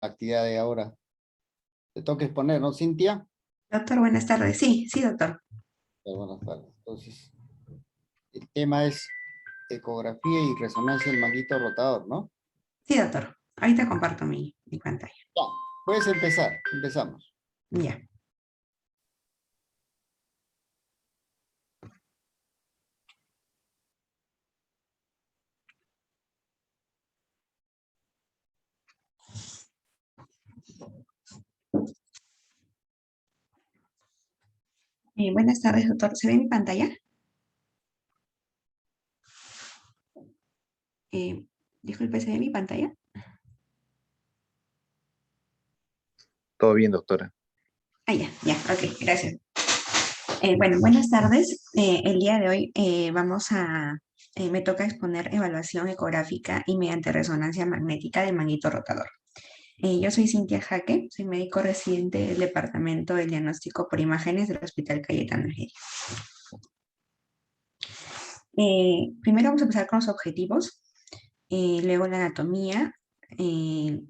actividad de ahora. Te toca exponer, ¿no, Cintia? Doctor, buenas tardes. Sí, sí, doctor. Buenas tardes. Entonces, el tema es ecografía y resonancia del manguito rotador, ¿no? Sí, doctor. Ahorita comparto mi pantalla. Ya, puedes empezar. Empezamos. Ya. Buenas tardes, doctor. ¿Se ve mi pantalla? Eh, Disculpe, ¿se ve mi pantalla? Todo bien, doctora. Ah, ya, ya. Ok, gracias. Bueno, buenas tardes. El día de hoy me toca exponer evaluación ecográfica y mediante resonancia magnética del manguito rotador. Yo soy Cintia Jaque, soy médico residente del Departamento del Diagnóstico por Imágenes del Hospital Cayetano Heredia. Primero vamos a empezar con los objetivos, luego la anatomía, eh,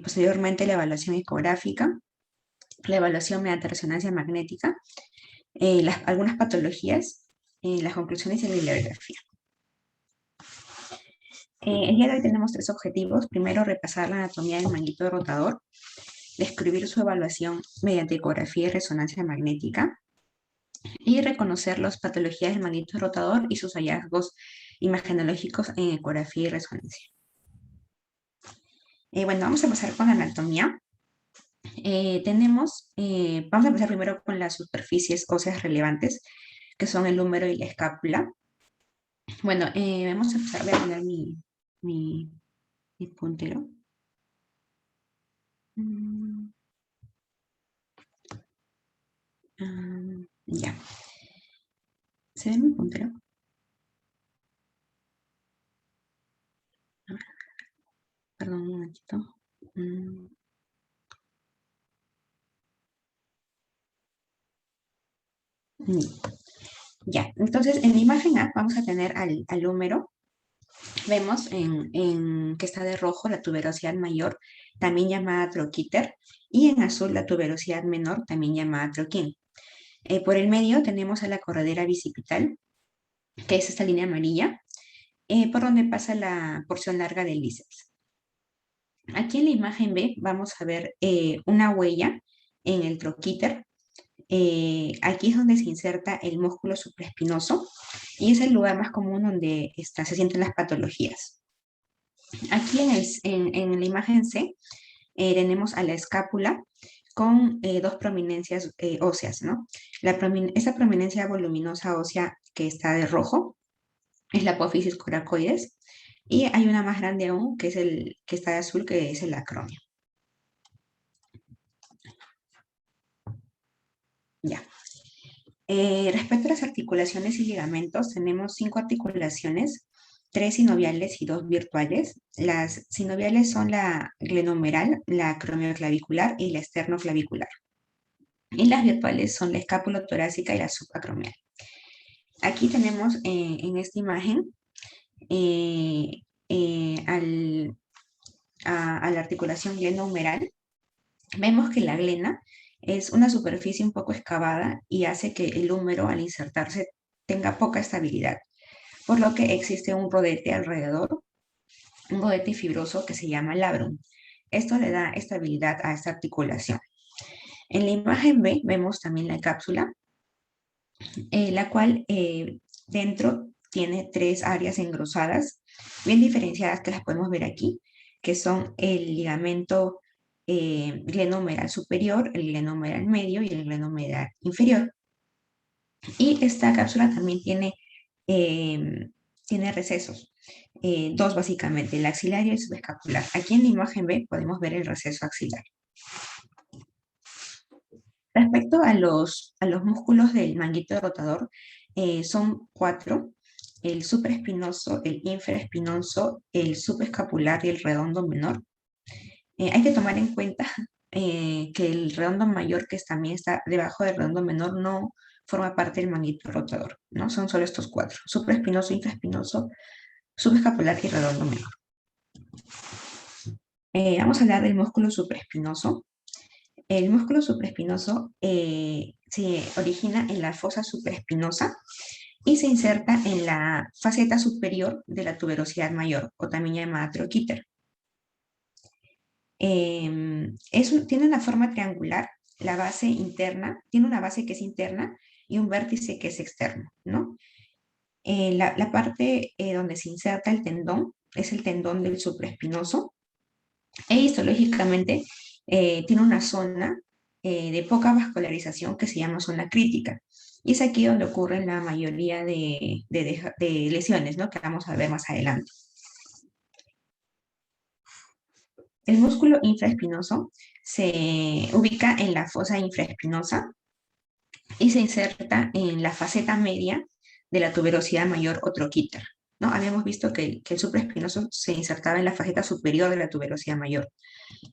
posteriormente la evaluación ecográfica, la evaluación mediante resonancia magnética, algunas patologías, las conclusiones y la bibliografía. El día de hoy tenemos tres objetivos. Primero, repasar la anatomía del manguito rotador, describir su evaluación mediante ecografía y resonancia magnética, y reconocer las patologías del manguito rotador y sus hallazgos imagenológicos en ecografía y resonancia. Bueno, vamos a empezar con la anatomía. Vamos a empezar primero con las superficies óseas relevantes, que son el húmero y la escápula. Bueno, vamos a empezar, voy a poner mi puntero. Ya. ¿Se ve mi puntero? Perdón, un momentito. Ya, entonces en la imagen A vamos a tener al húmero. Vemos que está de rojo la tuberosidad mayor, también llamada troquíter, y en azul la tuberosidad menor, también llamada troquín. Por el medio tenemos a la corredera bicipital, que es esta línea amarilla, por donde pasa la porción larga del bíceps. Aquí en la imagen B vamos a ver una huella en el troquíter. Aquí es donde se inserta el músculo supraespinoso y es el lugar más común donde se sienten las patologías. Aquí en la imagen C tenemos a la escápula con dos prominencias óseas, ¿no? Esa prominencia voluminosa ósea que está de rojo es la apófisis coracoides y hay una más grande aún que está de azul, que es el acronio. Ya. Respecto a las articulaciones y ligamentos, tenemos 5 articulaciones, 3 sinoviales y 2 virtuales. Las sinoviales son la glenohumeral, la acromioclavicular y la esternoclavicular. Y las virtuales son la escápulo-torácica y la subacromial. Aquí tenemos en esta imagen a la articulación glenohumeral. Vemos que la glena es una superficie un poco excavada y hace que el húmero al insertarse tenga poca estabilidad, por lo que existe un rodete alrededor, un rodete fibroso que se llama labrum. Esto le da estabilidad a esta articulación. En la imagen B vemos también la cápsula, la cual dentro tiene 3 áreas engrosadas, bien diferenciadas, que las podemos ver aquí, que son el ligamento glenohumeral superior, el glenohumeral medio y el glenohumeral inferior. Y esta cápsula también tiene recesos, 2 básicamente, el axilar y el subescapular. Aquí en la imagen B podemos ver el receso axilar. Respecto a los músculos del manguito rotador, son 4: el supraespinoso, el infraespinoso, el subescapular y el redondo menor. Hay que tomar en cuenta que el redondo mayor, que también está debajo del redondo menor, no forma parte del manguito rotador, ¿no? Son solo estos 4: supraespinoso, infraespinoso, subescapular y redondo menor. Vamos a hablar del músculo supraespinoso. El músculo supraespinoso se origina en la fosa supraespinosa y se inserta en la faceta superior de la tuberosidad mayor, o también llamada troquíter. Tiene una forma triangular, la base interna, tiene una base que es interna y un vértice que es externo, ¿no? La parte donde se inserta el tendón es el tendón del supraespinoso e histológicamente tiene una zona de poca vascularización que se llama zona crítica. Y es aquí donde ocurren la mayoría de lesiones, ¿no? Que vamos a ver más adelante. El músculo infraespinoso se ubica en la fosa infraespinosa y se inserta en la faceta media de la tuberosidad mayor o troquíter, ¿no? Habíamos visto que el supraespinoso se insertaba en la faceta superior de la tuberosidad mayor.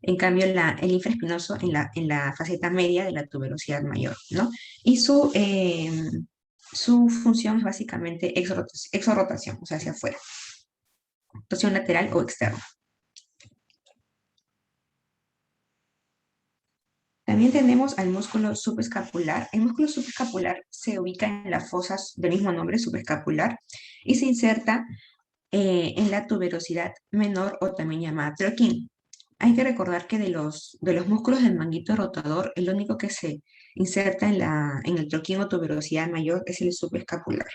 En cambio, el infraespinoso en la faceta media de la tuberosidad mayor, ¿no? Y su función es básicamente exorrotación, o sea, hacia afuera. Rotación lateral o externa. También tenemos al músculo subescapular. El músculo subescapular se ubica en las fosas del mismo nombre, subescapular, y se inserta en la tuberosidad menor o también llamada troquín. Hay que recordar que de los músculos del manguito rotador, el único que se inserta en el troquín o tuberosidad mayor es el subescapular.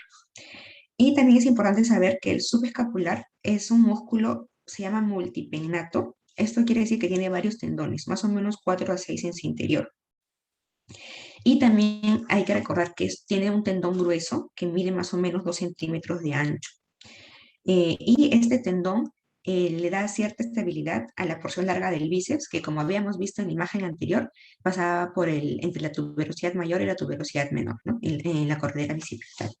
Y también es importante saber que el subescapular es un músculo, se llama multipegnato. Esto quiere decir que tiene varios tendones, más o menos 4 a 6 en su interior. Y también hay que recordar que tiene un tendón grueso que mide más o menos 2 centímetros de ancho. Y este tendón le da cierta estabilidad a la porción larga del bíceps, que como habíamos visto en la imagen anterior, pasaba entre la tuberosidad mayor y la tuberosidad menor, ¿no? En la cordillera bicipital.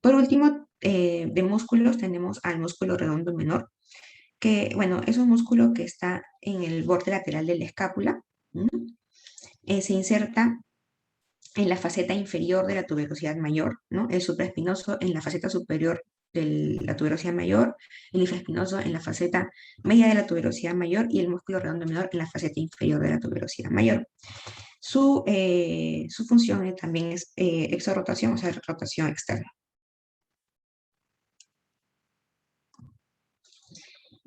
Por último, de músculos tenemos al músculo redondo menor, que, bueno, es un músculo que está en el borde lateral de la escápula. Se inserta en la faceta inferior de la tuberosidad mayor, ¿no? El supraespinoso en la faceta superior de la tuberosidad mayor, el infraespinoso en la faceta media de la tuberosidad mayor y el músculo redondo menor en la faceta inferior de la tuberosidad mayor. Su función también es exorrotación, o sea, rotación externa.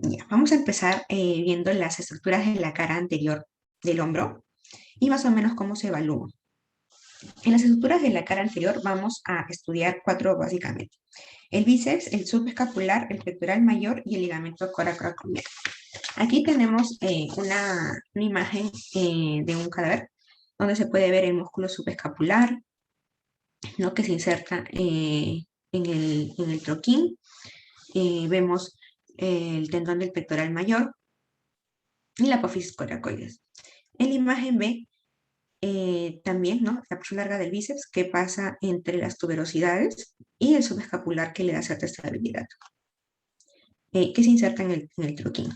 Ya, vamos a empezar viendo las estructuras de la cara anterior del hombro y más o menos cómo se evalúan. En las estructuras de la cara anterior vamos a estudiar 4 básicamente. El bíceps, el subescapular, el pectoral mayor y el ligamento coracoracomial. Aquí tenemos una imagen de un cadáver donde se puede ver el músculo subescapular, ¿no? Que se inserta en el troquín. Vemos el tendón del pectoral mayor y la apófisis coracoides. En la imagen B también, ¿no? La porción larga del bíceps que pasa entre las tuberosidades y el subescapular que le da cierta estabilidad, que se inserta en el troquín.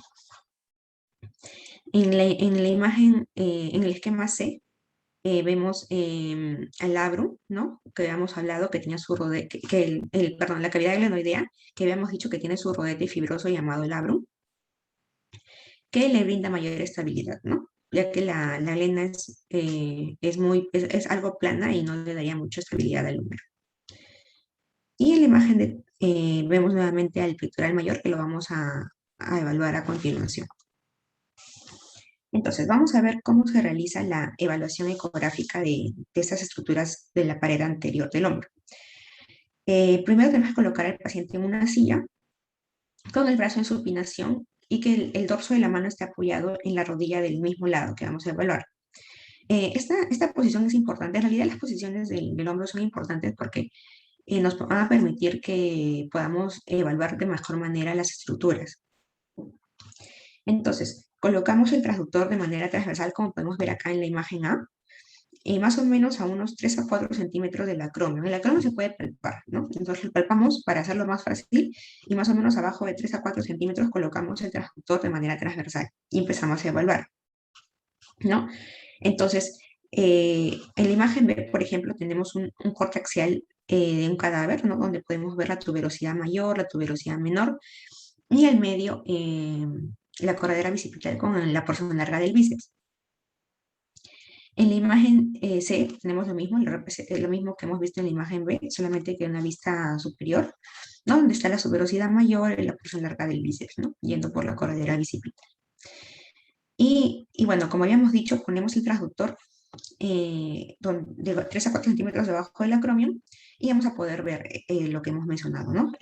En la imagen, en el esquema C, vemos al labrum, ¿no? Que habíamos hablado que tenía su rodete, perdón, la cavidad glenoidea, que habíamos dicho que tiene su rodete fibroso llamado labrum, que le brinda mayor estabilidad, ¿no? Ya que la glena es algo plana y no le daría mucha estabilidad al húmero. Y en la imagen vemos nuevamente al pectoral mayor, que lo vamos a evaluar a continuación. Entonces, vamos a ver cómo se realiza la evaluación ecográfica de estas estructuras de la pared anterior del hombro. Primero tenemos que colocar al paciente en una silla con el brazo en supinación y que el dorso de la mano esté apoyado en la rodilla del mismo lado que vamos a evaluar. Esta posición es importante. En realidad las posiciones del hombro son importantes porque nos van a permitir que podamos evaluar de mejor manera las estructuras. Entonces, colocamos el transductor de manera transversal, como podemos ver acá en la imagen A, más o menos a unos 3 a 4 centímetros del acromio. El acromio se puede palpar, ¿no? Entonces lo palpamos para hacerlo más fácil y más o menos abajo de 3 a 4 centímetros colocamos el transductor de manera transversal y empezamos a evaluar, ¿no? Entonces, en la imagen B, por ejemplo, tenemos un corte axial de un cadáver, ¿no? Donde podemos ver la tuberosidad mayor, la tuberosidad menor, y al medio la corredera bicipital con la porción larga del bíceps. En la imagen C tenemos lo mismo que hemos visto en la imagen B, solamente que en una vista superior, ¿no? Donde está la subvelocidad mayor y la porción larga del bíceps, ¿no? Yendo por la corredera bicipital. Y bueno, como habíamos dicho, ponemos el transductor de 3 a 4 centímetros debajo del acromion y vamos a poder ver lo que hemos mencionado, ¿no?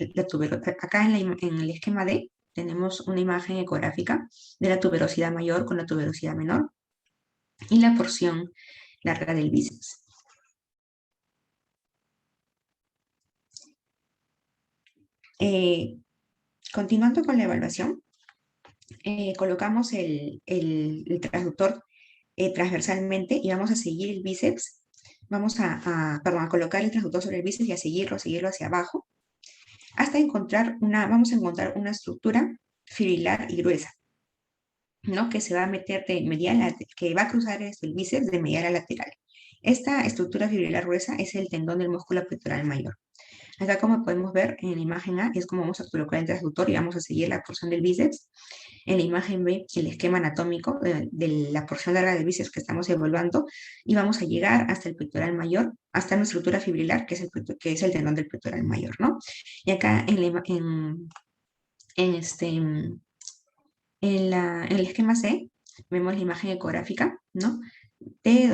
Acá en el esquema D tenemos una imagen ecográfica de la tuberosidad mayor con la tuberosidad menor y la porción larga del bíceps. Continuando con la evaluación, colocamos el transductor transversalmente y vamos a seguir el bíceps. Vamos a colocar el transductor sobre el bíceps y a seguirlo hacia abajo hasta vamos a encontrar una estructura fibrilar y gruesa, ¿no? Que se va a meter que va a cruzar el bíceps de medial a lateral. Esta estructura fibrilar gruesa es el tendón del músculo pectoral mayor. Acá, como podemos ver en la imagen A, es como vamos a colocar el transductor y vamos a seguir la porción del bíceps. En la imagen B, el esquema anatómico de la porción larga del bíceps que estamos evaluando, y vamos a llegar hasta el pectoral mayor, hasta una estructura fibrilar, que es el tendón del pectoral mayor, ¿no? Y acá en el esquema C, vemos la imagen ecográfica, ¿no? De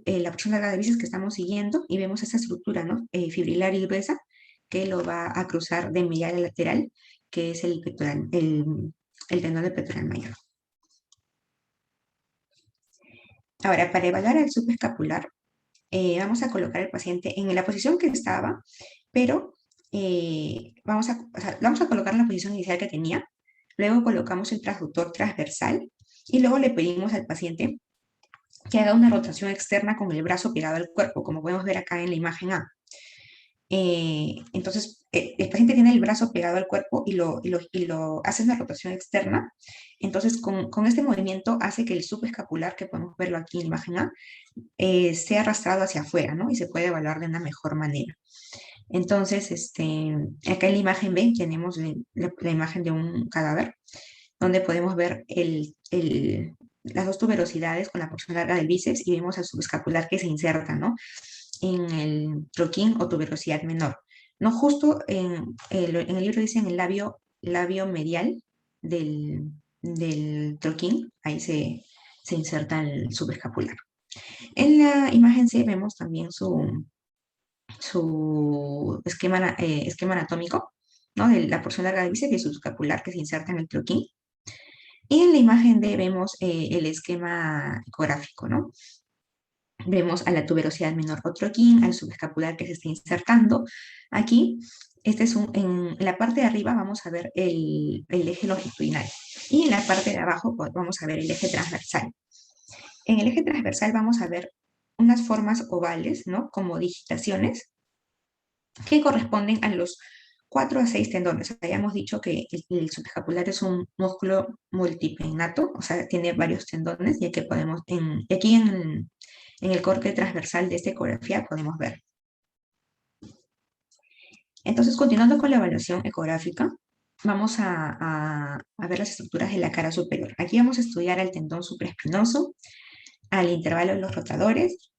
la porción larga de bíceps que estamos siguiendo y vemos esa estructura, ¿no? Fibrilar y gruesa que lo va a cruzar de medial a lateral, que es el tendón del pectoral mayor. Ahora, para evaluar el subescapular, vamos a colocar al paciente en la posición que estaba, pero vamos a colocar en la posición inicial que tenía, luego colocamos el transductor transversal y luego le pedimos al paciente que haga una rotación externa con el brazo pegado al cuerpo, como podemos ver acá en la imagen A. Entonces, el paciente tiene el brazo pegado al cuerpo y lo hace una rotación externa. Entonces, con este movimiento hace que el subescapular, que podemos verlo aquí en la imagen A, sea arrastrado hacia afuera, ¿no? Y se puede evaluar de una mejor manera. Entonces, acá en la imagen B tenemos la imagen de un cadáver, donde podemos ver las dos tuberosidades con la porción larga del bíceps y vemos al subescapular que se inserta, ¿no? En el troquín o tuberosidad menor. No justo en el libro dice en el labio medial del troquín, ahí se inserta el subescapular. En la imagen C vemos también su esquema anatómico, ¿no? De la porción larga del bíceps y el subescapular que se inserta en el troquín. Y en la imagen D vemos el esquema ecográfico, ¿no? Vemos a la tuberosidad menor o troquín, al subescapular que se está insertando. Aquí, en la parte de arriba vamos a ver el eje longitudinal y en la parte de abajo vamos a ver el eje transversal. En el eje transversal vamos a ver unas formas ovales, ¿no? Como digitaciones que corresponden a los 4 a 6 tendones. Habíamos dicho que el subescapular es un músculo multipegnato, o sea, tiene varios tendones, ya que podemos, aquí en el corte transversal de esta ecografía podemos ver. Entonces, continuando con la evaluación ecográfica, vamos a ver las estructuras de la cara superior. Aquí vamos a estudiar al tendón supraespinoso, al intervalo de los rotadores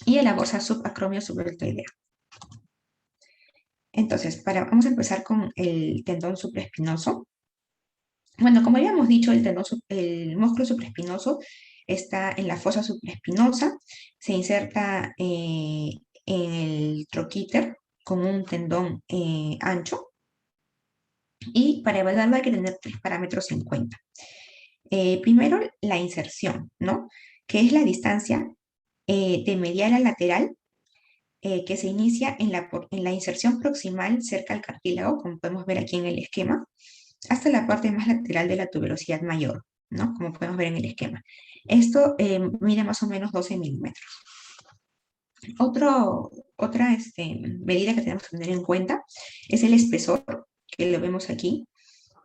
y a la bolsa subacromio subdeltoidea. Entonces, vamos a empezar con el tendón supraespinoso. Bueno, como habíamos dicho, el músculo supraespinoso está en la fosa supraespinosa, se inserta en el troquíter con un tendón ancho, y para evaluarlo hay que tener 3 parámetros en cuenta. Primero, la inserción, ¿no? Que es la distancia de medial a lateral que se inicia en la inserción proximal cerca al cartílago, como podemos ver aquí en el esquema, hasta la parte más lateral de la tuberosidad mayor, ¿no? Como podemos ver en el esquema. Esto mide más o menos 12 milímetros. Otra medida que tenemos que tener en cuenta es el espesor, que lo vemos aquí.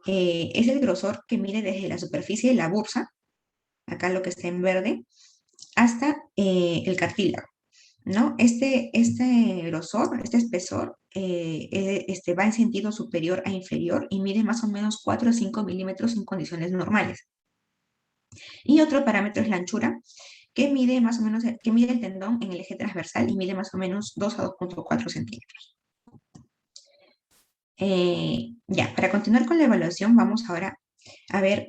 Es el grosor que mide desde la superficie de la bursa, acá lo que está en verde, hasta el cartílago. ¿no? Este grosor, este espesor, va en sentido superior a inferior y mide más o menos 4 a 5 milímetros en condiciones normales. Y otro parámetro es la anchura, que mide más o menos, que mide el tendón en el eje transversal y mide más o menos 2 a 2,4 centímetros. Ya, para continuar con la evaluación, vamos ahora a ver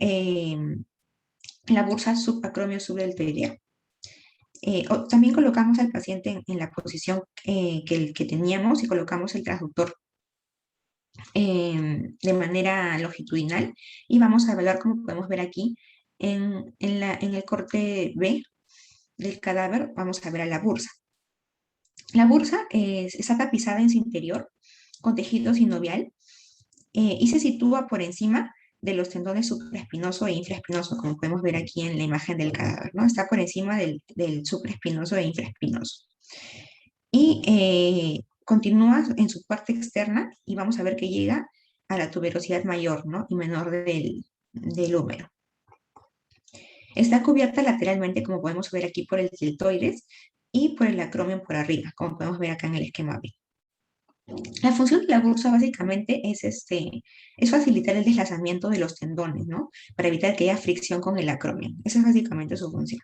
la bursa subacromio subdeltoidea. También colocamos al paciente en la posición que teníamos y colocamos el transductor de manera longitudinal y vamos a evaluar, como podemos ver aquí, en el corte B del cadáver, vamos a ver a la bursa. La bursa está tapizada en su interior con tejido sinovial y se sitúa por encima de los tendones supraespinoso e infraespinoso, como podemos ver aquí en la imagen del cadáver, ¿no? Está por encima del supraespinoso e infraespinoso. Y continúa en su parte externa y vamos a ver que llega a la tuberosidad mayor, ¿no? Y menor del húmero. Está cubierta lateralmente, como podemos ver aquí, por el deltoides y por el acromion por arriba, como podemos ver acá en el esquema B. La función de la bursa básicamente es facilitar el deslazamiento de los tendones, ¿no? Para evitar que haya fricción con el acromion. Esa es básicamente su función.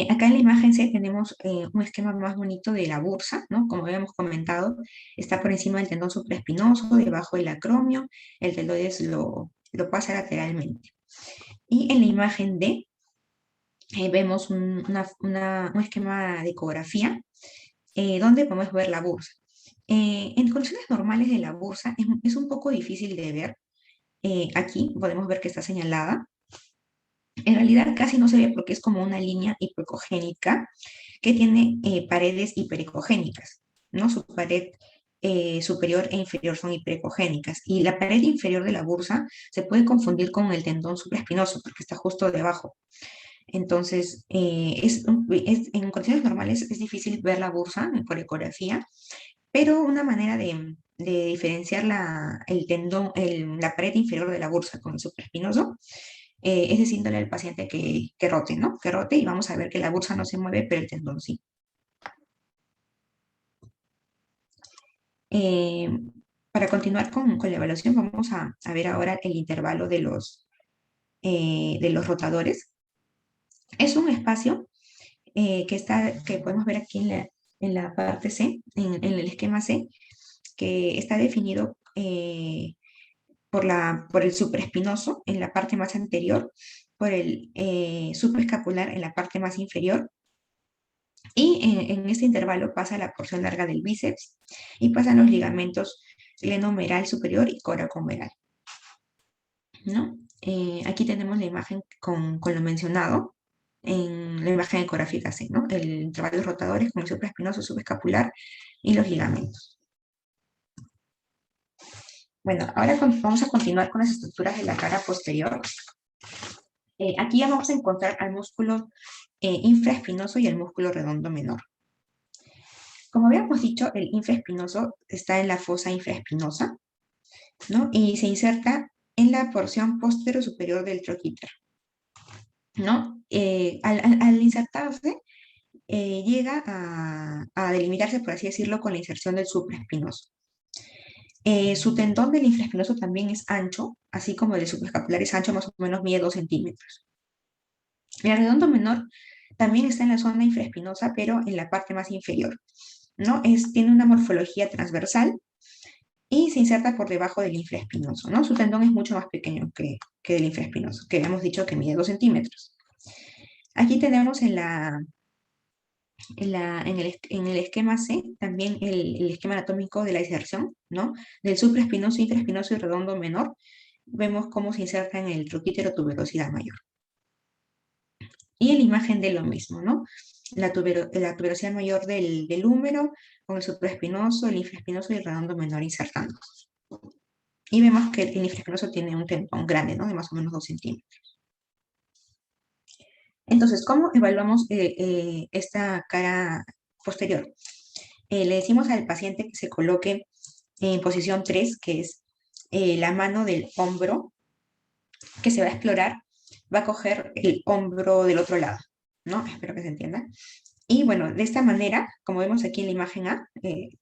Acá en la imagen C tenemos un esquema más bonito de la bursa, ¿no? Como habíamos comentado, está por encima del tendón supraespinoso, debajo del acromio, el deltoides lo pasa lateralmente. Y en la imagen D vemos un esquema de ecografía donde podemos ver la bursa. En condiciones normales de la bursa es un poco difícil de ver. Aquí podemos ver que está señalada. En realidad casi no se ve porque es como una línea hipoecogénica que tiene paredes hiperecogénicas, ¿no? Su pared superior e inferior son hiperecogénicas. Y la pared inferior de la bursa se puede confundir con el tendón supraespinoso porque está justo debajo. Entonces, en condiciones normales es difícil ver la bursa por ecografía, pero una manera de diferenciar el tendón, la pared inferior de la bursa con el supraespinoso es diciéndole al paciente que rote, ¿no? Que rote y vamos a ver que la bursa no se mueve, pero el tendón sí. Eh, para continuar con la evaluación, vamos a ver ahora el intervalo de los rotadores. Es un espacio que podemos ver aquí en la parte C, en el esquema C, que está definido por el supraespinoso en la parte más anterior, por el supraescapular en la parte más inferior, y en este intervalo pasa la porción larga del bíceps y pasan los ligamentos glenohumeral superior y coracohumeral, ¿no? Aquí tenemos la imagen con lo mencionado en la imagen ecográfica C, ¿no? El intervalo de rotadores con el supraespinoso, subescapular y los ligamentos. Bueno, ahora vamos a continuar con las estructuras de la cara posterior. Aquí ya vamos a encontrar al músculo infraespinoso y el músculo redondo menor. Como habíamos dicho, el infraespinoso está en la fosa infraespinosa, ¿no? Y se inserta en la porción postero superior del troquíter, ¿no? Al insertarse, llega a delimitarse, por así decirlo, con la inserción del supraespinoso. Su tendón del infraespinoso también es ancho, así como el del supraescapular es ancho, más o menos mide 2 centímetros. El redondo menor también está en la zona infraespinosa, pero en la parte más inferior, ¿no? Tiene una morfología transversal y se inserta por debajo del infraespinoso, ¿no? Su tendón es mucho más pequeño que el infraespinoso, que habíamos dicho que mide 2 centímetros. Aquí tenemos en el esquema C también el esquema anatómico de la inserción, ¿no? Del supraespinoso, infraespinoso y redondo menor. Vemos cómo se inserta en el troquíter o tuberosidad mayor. Y en la imagen de lo mismo, ¿no? La tuberosidad mayor del húmero con el supraespinoso, el infraespinoso y el redondo menor insertando. Y vemos que el infraespinoso tiene un tendón grande, ¿no? De más o menos 2 centímetros. Entonces, ¿cómo evaluamos esta cara posterior? Le decimos al paciente que se coloque en posición 3, que es la mano del hombro que se va a explorar, va a coger el hombro del otro lado, ¿no? Espero que se entienda. Y bueno, de esta manera, como vemos aquí en la imagen A,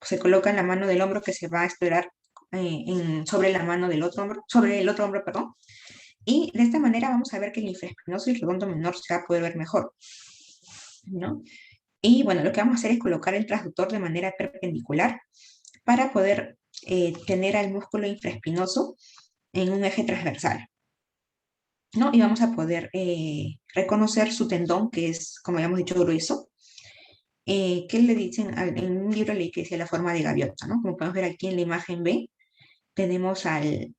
se coloca en la mano del hombro que se va a explorar sobre la mano del otro hombro, sobre el otro hombro, perdón. Y de esta manera vamos a ver que el infraespinoso y el redondo menor se va a poder ver mejor, ¿no? Y bueno, lo que vamos a hacer es colocar el transductor de manera perpendicular para poder tener al músculo infraespinoso en un eje transversal, ¿no? Y vamos a poder reconocer su tendón, que es, como habíamos dicho, grueso, que le dicen, en un libro leí que decía la forma de gaviota, ¿no? Como podemos ver aquí en la imagen B, tenemos al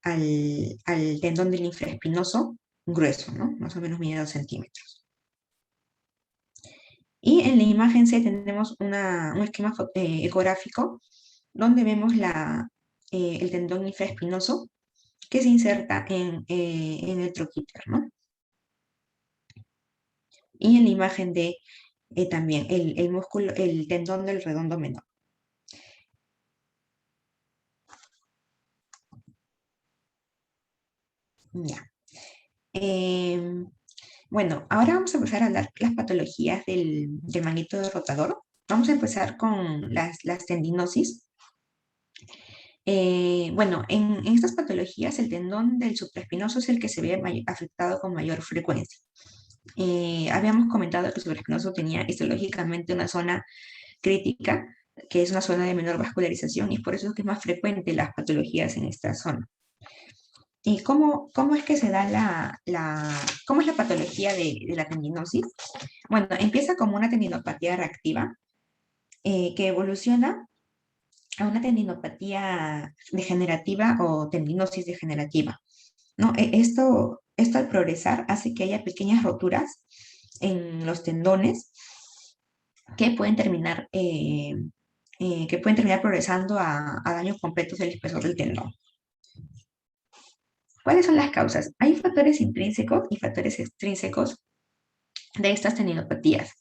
tendón del infraespinoso grueso, ¿no? Más o menos mide 2 centímetros. Y en la imagen C tenemos un esquema ecográfico donde vemos el tendón infraespinoso que se inserta en el troquíter, ¿no? Y en la imagen D también el músculo, el tendón del redondo menor. Ya. Bueno, ahora vamos a empezar a hablar las patologías del manguito rotador. Vamos a empezar con las tendinosis. Bueno, en estas patologías el tendón del supraespinoso es el que se ve afectado con mayor frecuencia. Habíamos comentado que el supraespinoso tenía histológicamente una zona crítica, que es una zona de menor vascularización, y por eso es que es más frecuente las patologías en esta zona. ¿Y cómo es que se da cómo es la patología de la tendinosis? Bueno, empieza como una tendinopatía reactiva que evoluciona a una tendinopatía degenerativa o tendinosis degenerativa, ¿no? Esto al progresar hace que haya pequeñas roturas en los tendones que pueden terminar, progresando a daños completos del espesor del tendón. ¿Cuáles son las causas? Hay factores intrínsecos y factores extrínsecos de estas tendinopatías.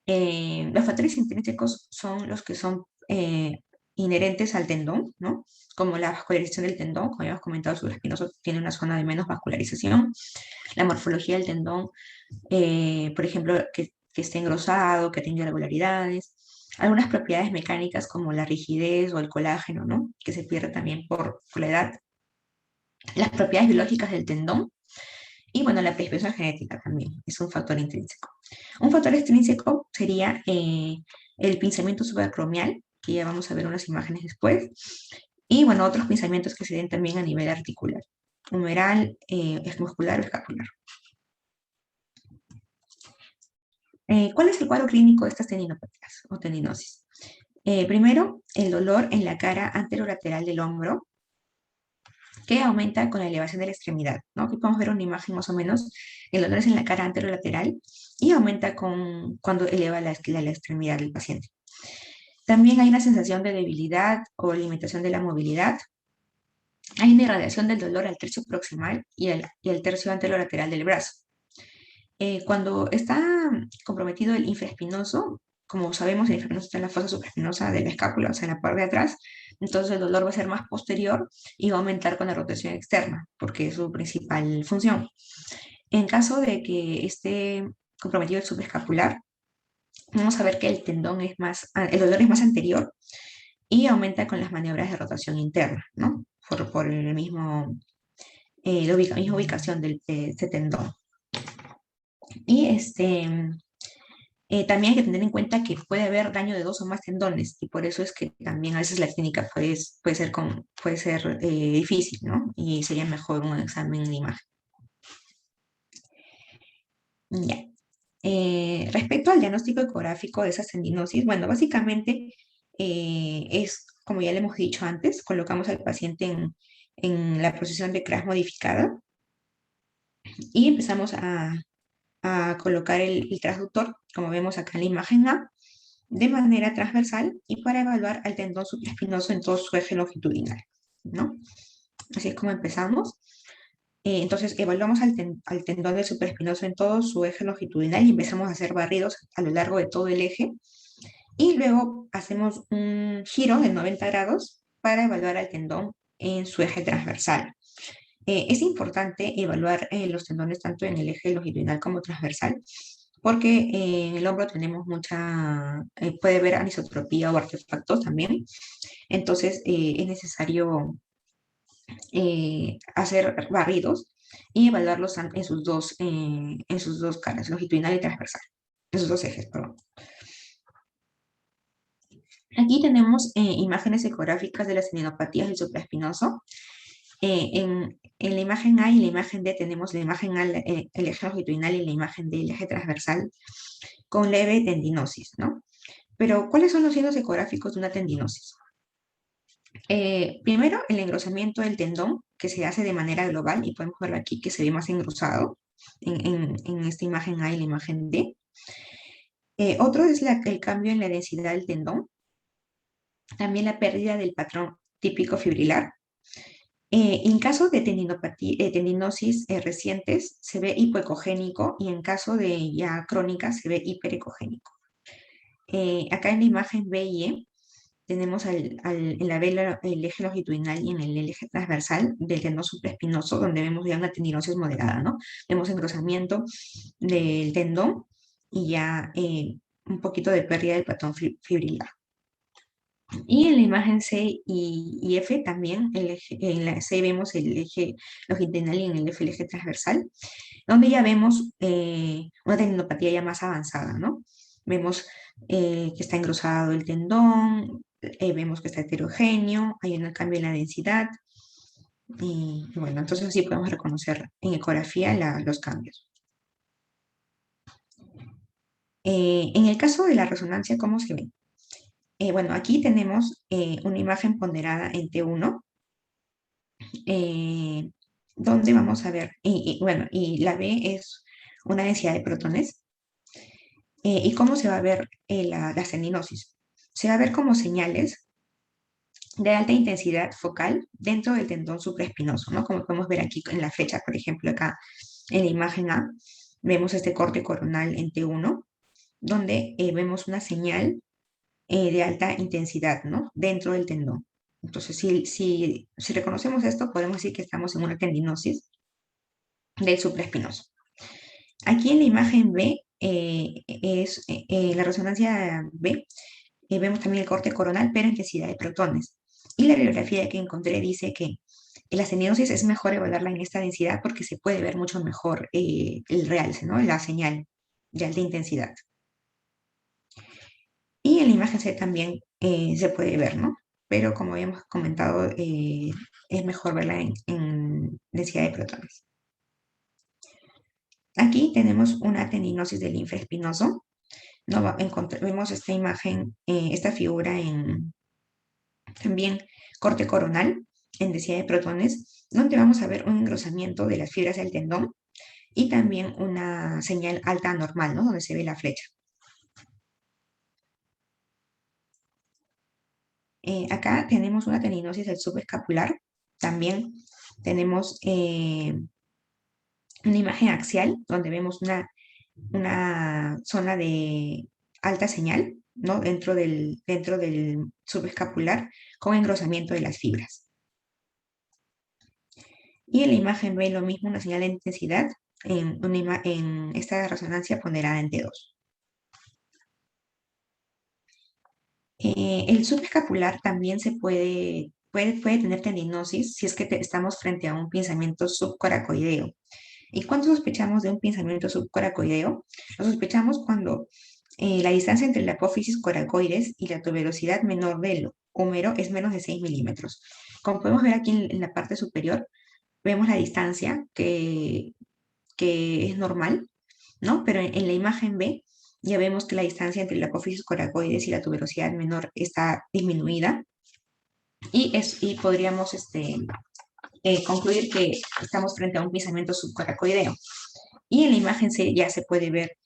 Los factores intrínsecos son los que son inherentes al tendón, ¿no? Como la vascularización del tendón, como habíamos comentado, el supraespinoso tiene una zona de menos vascularización. La morfología del tendón, por ejemplo, que esté engrosado, que tenga irregularidades. Algunas propiedades mecánicas como la rigidez o el colágeno, ¿no? Que se pierde también por la edad. Las propiedades biológicas del tendón. Y bueno, la predisposición genética también es un factor intrínseco. Un factor extrínseco sería el pinzamiento subacromial, que ya vamos a ver unas imágenes después. Y bueno, otros pinzamientos que se den también a nivel articular, humeral, muscular o escapular. ¿Cuál es el cuadro clínico de estas tendinopatías o tendinosis? Primero, el dolor en la cara anterolateral del hombro, que aumenta con la elevación de la extremidad, ¿no? Aquí podemos ver una imagen más o menos, el dolor es en la cara anterolateral y aumenta cuando eleva la extremidad del paciente. También hay una sensación de debilidad o limitación de la movilidad. Hay una irradiación del dolor al tercio proximal y al tercio anterolateral del brazo. Cuando está comprometido el infraespinoso, como sabemos, el infraespinoso está en la fosa supraespinosa de la escápula, o sea, en la parte de atrás, entonces el dolor va a ser más posterior y va a aumentar con la rotación externa, porque es su principal función. En caso de que esté comprometido el subescapular, vamos a ver que el dolor es más anterior y aumenta con las maniobras de rotación interna, ¿no? Por la misma ubicación de este tendón. Y también hay que tener en cuenta que puede haber daño de 2 o más tendones y por eso es que también a veces la clínica puede ser difícil, ¿no? Y sería mejor un examen de imagen. Ya. Respecto al diagnóstico ecográfico de esa tendinosis, bueno, básicamente es, como ya le hemos dicho antes, colocamos al paciente en la posición de CRAS modificada y empezamos a colocar el transductor, como vemos acá en la imagen A, de manera transversal y para evaluar al tendón supraespinoso en todo su eje longitudinal, ¿no? Así es como empezamos. Entonces, evaluamos al tendón del supraespinoso en todo su eje longitudinal y empezamos a hacer barridos a lo largo de todo el eje. Y luego hacemos un giro de 90 grados para evaluar al tendón en su eje transversal. Es importante evaluar los tendones tanto en el eje longitudinal como transversal, porque en el hombro tenemos puede haber anisotropía o artefactos también. Entonces, es necesario hacer barridos y evaluarlos en sus dos caras, longitudinal y transversal, en sus dos ejes, perdón. Aquí tenemos imágenes ecográficas de las tendinopatías del supraespinoso. En la imagen A y la imagen D tenemos la imagen A, el eje longitudinal, y la imagen D, el eje transversal, con leve tendinosis, ¿no? Pero, ¿cuáles son los signos ecográficos de una tendinosis? Primero, el engrosamiento del tendón, que se hace de manera global, y podemos verlo aquí que se ve más engrosado en esta imagen A y la imagen D. Otro es el cambio en la densidad del tendón, también la pérdida del patrón típico fibrilar. En caso de tendinosis recientes, se ve hipoecogénico, y en caso de ya crónica, se ve hiperecogénico. Acá en la imagen B y E, tenemos en la vela el eje longitudinal y en el eje transversal del tendón supraespinoso, donde vemos ya una tendinosis moderada, ¿no? Vemos engrosamiento del tendón y ya un poquito de pérdida del patrón fibrilar. Y en la imagen C y F también, en la C vemos el eje longitudinal y en el F el eje transversal, donde ya vemos una tendinopatía ya más avanzada, ¿no? Vemos que está engrosado el tendón, vemos que está heterogéneo, hay un cambio en la densidad, y bueno, entonces sí podemos reconocer en ecografía los cambios. En el caso de la resonancia, ¿cómo se ve? Bueno, aquí tenemos una imagen ponderada en T1, donde vamos a ver, bueno, y la B es una densidad de protones. ¿Y cómo se va a ver la tendinosis? Se va a ver como señales de alta intensidad focal dentro del tendón supraespinoso, ¿no? Como podemos ver aquí en la flecha, por ejemplo, acá en la imagen A, vemos este corte coronal en T1, donde vemos una señal de alta intensidad, ¿no? Dentro del tendón. Entonces, si reconocemos esto, podemos decir que estamos en una tendinosis del supraespinoso. Aquí en la imagen B, la resonancia B, vemos también el corte coronal, pero en densidad de protones. Y la bibliografía que encontré dice que la tendinosis es mejor evaluarla en esta densidad porque se puede ver mucho mejor el realce, ¿no? La señal de alta intensidad. Y en la imagen C también se puede ver, ¿no? Pero como habíamos comentado, es mejor verla en densidad de protones. Aquí tenemos una tendinosis del infraespinoso. Vemos esta imagen, esta figura en también corte coronal en densidad de protones, donde vamos a ver un engrosamiento de las fibras del tendón y también una señal alta anormal, ¿no? Donde se ve la flecha. Acá tenemos una tendinosis del subescapular. También tenemos una imagen axial donde vemos una zona de alta señal, ¿no? Dentro del subescapular con engrosamiento de las fibras. Y en la imagen B lo mismo, una señal de intensidad en esta resonancia ponderada en T2. El subescapular también puede tener tendinosis si es que estamos frente a un pinzamiento subcoracoideo. ¿Y cuándo sospechamos de un pinzamiento subcoracoideo? Lo sospechamos cuando la distancia entre la apófisis coracoides y la tuberosidad menor del húmero es menos de 6 milímetros. Como podemos ver aquí en la parte superior, vemos la distancia que es normal, ¿no? Pero en la imagen B ya vemos que la distancia entre la apófisis coracoides y la tuberosidad menor está disminuida, y podríamos concluir que estamos frente a un pinzamiento subcoracoideo. Y en la imagen C ya se puede ver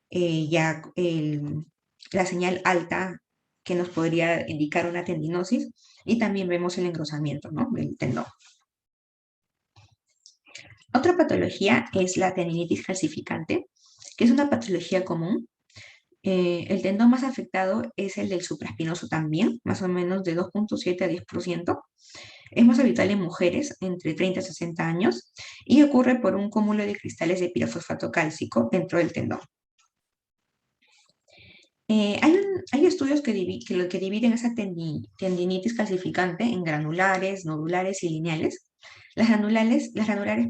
ya la señal alta que nos podría indicar una tendinosis, y también vemos el engrosamiento, ¿no? Del tendón. Otra patología es la tendinitis calcificante, que es una patología común. El tendón más afectado es el del supraespinoso también, más o menos de 2.7 a 10%. Es más habitual en mujeres entre 30 y 60 años y ocurre por un cúmulo de cristales de pirofosfato cálcico dentro del tendón. Hay estudios que dividen esa tendinitis calcificante en granulares, nodulares y lineales. Las granulares,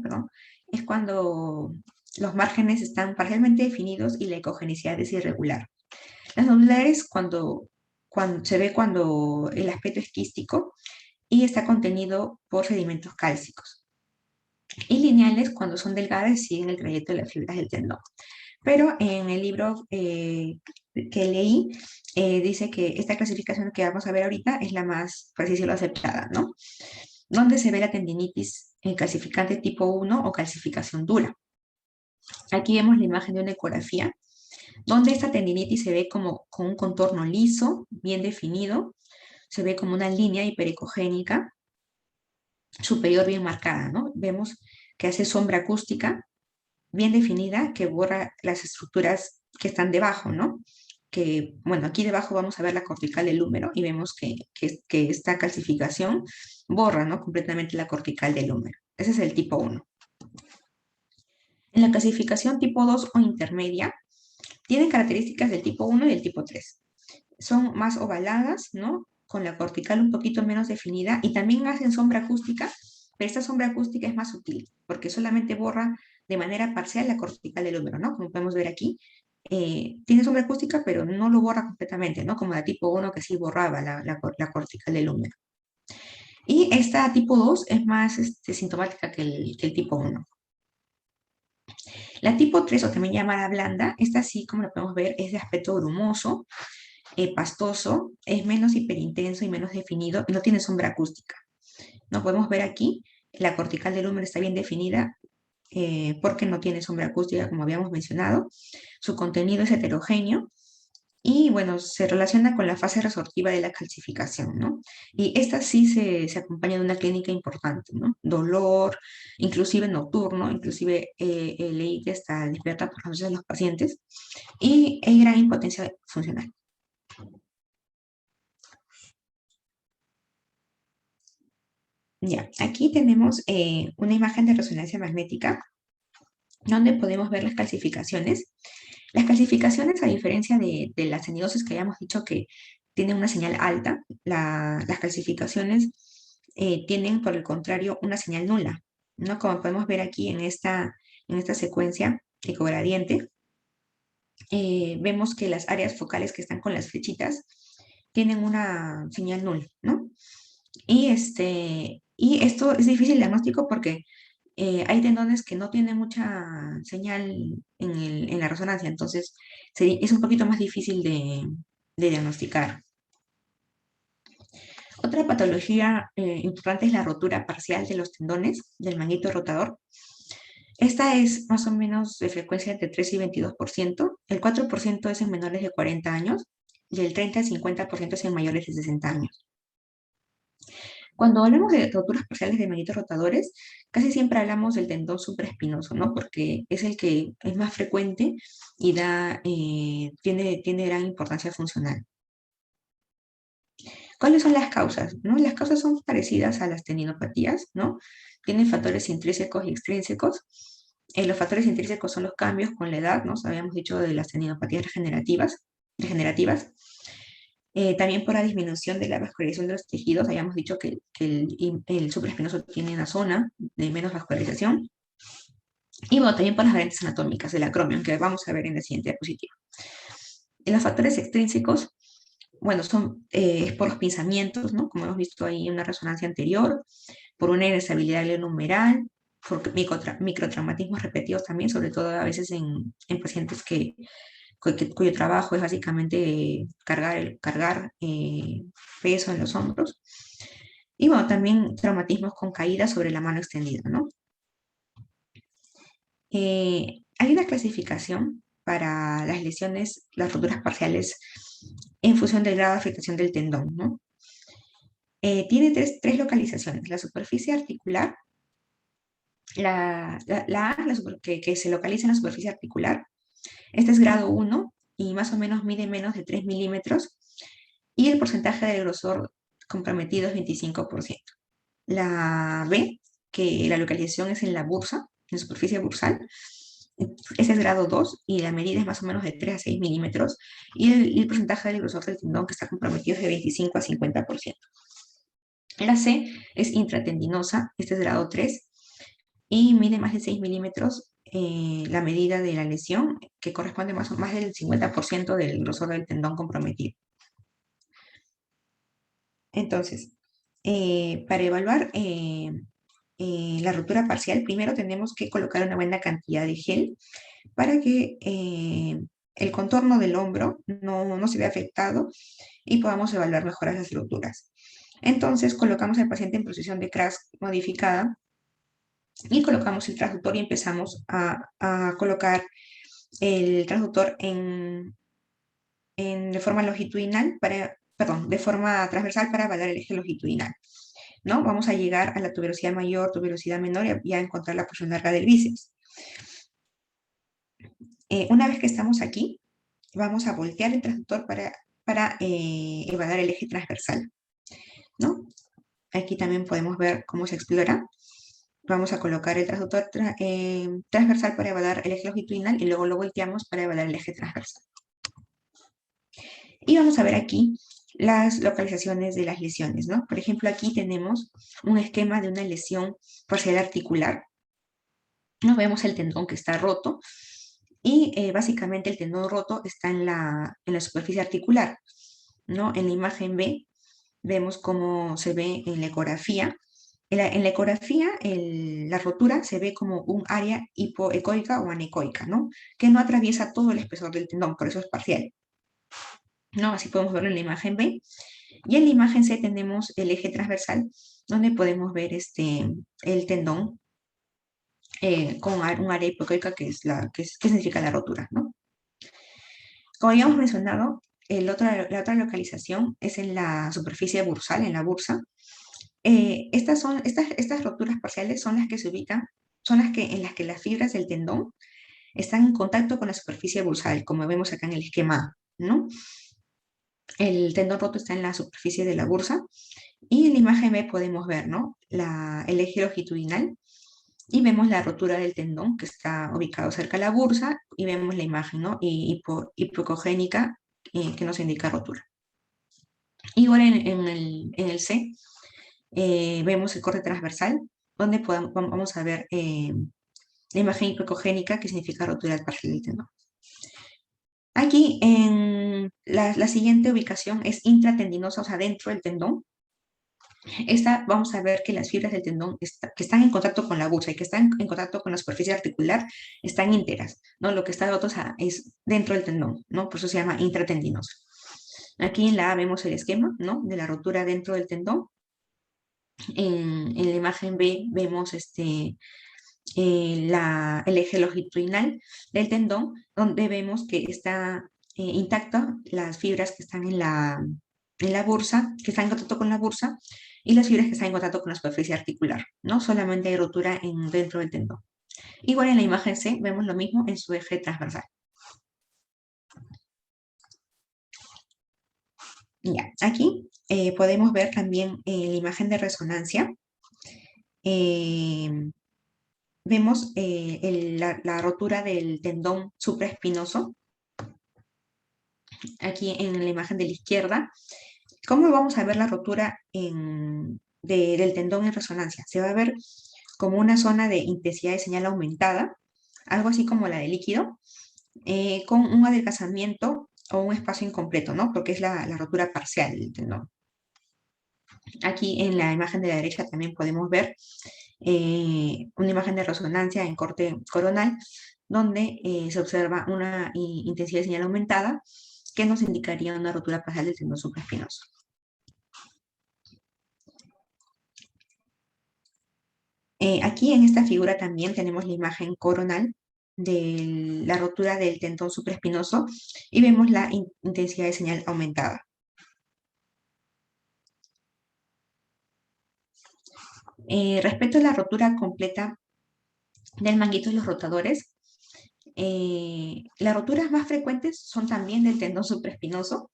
perdón, es cuando los márgenes están parcialmente definidos y la ecogenicidad es irregular. Las nodulares se ve cuando el aspecto es quístico y está contenido por sedimentos cálcicos. Y lineales cuando son delgadas y siguen el trayecto de las fibras del tendón. Pero en el libro que leí, dice que esta clasificación que vamos a ver ahorita es la más, por así decirlo, aceptada, ¿no? Donde se ve la tendinitis calcificante tipo 1 o calcificación dura. Aquí vemos la imagen de una ecografía, donde esta tendinitis se ve como con un contorno liso, bien definido, se ve como una línea hiperecogénica superior bien marcada, ¿no? Vemos que hace sombra acústica bien definida que borra las estructuras que están debajo, ¿no? Que, bueno, aquí debajo vamos a ver la cortical del húmero y vemos que esta calcificación borra, ¿no? Completamente la cortical del húmero. Ese es el tipo 1. En la clasificación tipo 2 o intermedia, tienen características del tipo 1 y del tipo 3. Son más ovaladas, ¿no? Con la cortical un poquito menos definida y también hacen sombra acústica, pero esta sombra acústica es más sutil porque solamente borra de manera parcial la cortical del húmero, ¿no? Como podemos ver aquí, tiene sombra acústica, pero no lo borra completamente, ¿no? Como la tipo 1 que sí borraba la cortical del húmero. Y esta tipo 2 es más sintomática que el tipo 1. La tipo 3, o también llamada blanda, esta sí, como lo podemos ver, es de aspecto brumoso, pastoso, es menos hiperintenso y menos definido y no tiene sombra acústica. No podemos ver aquí, la cortical del húmero está bien definida porque no tiene sombra acústica, como habíamos mencionado. Su contenido es heterogéneo y, bueno, se relaciona con la fase resortiva de la calcificación, ¿no? Y esta sí se acompaña de una clínica importante, ¿no? Dolor, inclusive nocturno, inclusive leí que está despierta por las noches de los pacientes y hay gran impotencia funcional. Ya, aquí tenemos una imagen de resonancia magnética donde podemos ver las calcificaciones. Las calcificaciones, a diferencia de la senidosis que habíamos dicho que tienen una señal alta, las calcificaciones tienen, por el contrario, una señal nula, ¿no? Como podemos ver aquí en esta secuencia ecogradiente, vemos que las áreas focales que están con las flechitas tienen una señal nula, ¿no? Y esto es difícil diagnóstico porque hay tendones que no tienen mucha señal en la resonancia, entonces es un poquito más difícil de diagnosticar. Otra patología importante es la rotura parcial de los tendones del manguito rotador. Esta es más o menos de frecuencia entre 3 y 22%. El 4% es en menores de 40 años y el 30 al 50% es en mayores de 60 años. Cuando hablamos de roturas parciales de manguitos rotadores, casi siempre hablamos del tendón supraespinoso, ¿no? Porque es el que es más frecuente y tiene gran importancia funcional. ¿Cuáles son las causas? ¿No? Las causas son parecidas a las tendinopatías, ¿no? Tienen factores intrínsecos y extrínsecos. Los factores intrínsecos son los cambios con la edad, ¿no? Habíamos dicho de las tendinopatías degenerativas. También por la disminución de la vascularización de los tejidos, habíamos dicho que el supraespinoso tiene una zona de menos vascularización. Y bueno, también por las variantes anatómicas del acromion, que vamos a ver en la siguiente diapositiva. Los factores extrínsecos, bueno, son por los pinzamientos, ¿no? Como hemos visto ahí en una resonancia anterior, por una inestabilidad numeral, por microtraumatismos repetidos también, sobre todo a veces en pacientes cuyo trabajo es básicamente cargar peso en los hombros. Y bueno, también traumatismos con caída sobre la mano extendida, ¿no? Hay una clasificación para las lesiones, las roturas parciales, en función del grado de afectación del tendón, ¿no? Tiene tres localizaciones: la superficie articular, que se localiza en la superficie articular. Este es grado 1 y más o menos mide menos de 3 milímetros y el porcentaje de grosor comprometido es 25%. La B, que la localización es en la bursa, en superficie bursal. Ese es grado 2 y la medida es más o menos de 3 a 6 milímetros. Y el porcentaje del grosor del tendón que está comprometido es de 25 a 50%. La C es intratendinosa, este es grado 3 y mide más de 6 milímetros la medida de la lesión, que corresponde más del 50% del grosor del tendón comprometido. Entonces, para evaluar la rotura parcial, primero tenemos que colocar una buena cantidad de gel para que el contorno del hombro no se vea afectado y podamos evaluar mejor las roturas. Entonces, colocamos al paciente en posición de CRAS modificada y colocamos el transductor y empezamos a colocar el transductor de forma longitudinal de forma transversal para evaluar el eje longitudinal, ¿no? Vamos a llegar a la tuberosidad mayor, tuberosidad menor y a encontrar la porción larga del bíceps. Una vez que estamos aquí, vamos a voltear el transductor para evaluar el eje transversal, ¿no? Aquí también podemos ver cómo se explora. Vamos a colocar el transductor transversal para evaluar el eje longitudinal y luego lo volteamos para evaluar el eje transversal. Y vamos a ver aquí las localizaciones de las lesiones, ¿no? Por ejemplo, aquí tenemos un esquema de una lesión parcial articular. ¿No? Vemos el tendón que está roto y básicamente el tendón roto está en la superficie articular, ¿no? En la imagen B vemos cómo se ve en la ecografía. En la ecografía, la rotura se ve como un área hipoecoica o anecoica, ¿no? Que no atraviesa todo el espesor del tendón, por eso es parcial, ¿no? Así podemos verlo en la imagen B. Y en la imagen C tenemos el eje transversal, donde podemos ver el tendón con un área hipoecoica que significa la rotura, ¿no? Como ya hemos mencionado, la otra localización es en la superficie bursal, en la bursa. Estas roturas parciales son las que se ubican, en las que las fibras del tendón están en contacto con la superficie bursal, como vemos acá en el esquema A, ¿no? El tendón roto está en la superficie de la bursa y en la imagen B podemos ver, ¿no? El eje longitudinal y vemos la rotura del tendón que está ubicado cerca de la bursa y vemos la imagen, ¿no? Hipocogénica que nos indica rotura. Igual en el C vemos el corte transversal donde vamos a ver la imagen hipocogénica que significa rotura parcial del tendón. Aquí en la siguiente ubicación es intratendinosa, o sea, dentro del tendón. Esta vamos a ver que las fibras del tendón que están en contacto con la bursa y que están en contacto con la superficie articular están íntegras, ¿no? Lo que está roto es dentro del tendón, ¿no? Por eso se llama intratendinoso. Aquí en la A vemos el esquema, ¿no? De la rotura dentro del tendón. En la imagen B vemos el eje longitudinal del tendón, donde vemos que está intacta las fibras que están en la bursa, que están en contacto con la bursa, y las fibras que están en contacto con la superficie articular, ¿no? Solamente hay rotura dentro del tendón. Igual en la imagen C vemos lo mismo en su eje transversal. Ya, aquí podemos ver también la imagen de resonancia. Vemos la rotura del tendón supraespinoso, aquí en la imagen de la izquierda. ¿Cómo vamos a ver la rotura del tendón en resonancia? Se va a ver como una zona de intensidad de señal aumentada, algo así como la de líquido, con un adelgazamiento o un espacio incompleto, ¿no? Porque es la rotura parcial del tendón. Aquí en la imagen de la derecha también podemos ver una imagen de resonancia en corte coronal, donde se observa una intensidad de señal aumentada que nos indicaría una rotura parcial del tendón supraespinoso. Aquí en esta figura también tenemos la imagen coronal de la rotura del tendón supraespinoso y vemos la intensidad de señal aumentada. Respecto a la rotura completa del manguito de los rotadores, las roturas más frecuentes son también del tendón supraespinoso.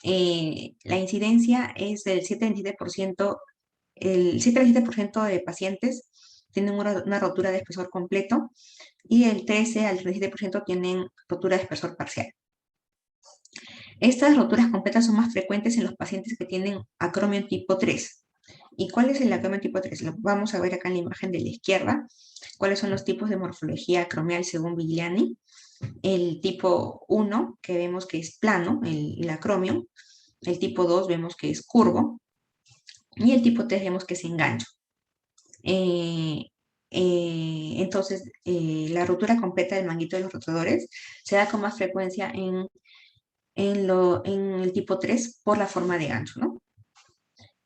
La incidencia es del 7-27% el 7 al 7% de pacientes tienen una rotura de espesor completo y el 13 al 37% tienen rotura de espesor parcial. Estas roturas completas son más frecuentes en los pacientes que tienen acromio tipo 3. ¿Y cuál es el acromio tipo 3? Lo vamos a ver acá en la imagen de la izquierda. ¿Cuáles son los tipos de morfología acromial según Vigliani? El tipo 1, que vemos que es plano, el acromio. El tipo 2 vemos que es curvo. Y el tipo 3 vemos que es engancho. Entonces, la rotura completa del manguito de los rotadores se da con más frecuencia en el tipo 3 por la forma de gancho, ¿no?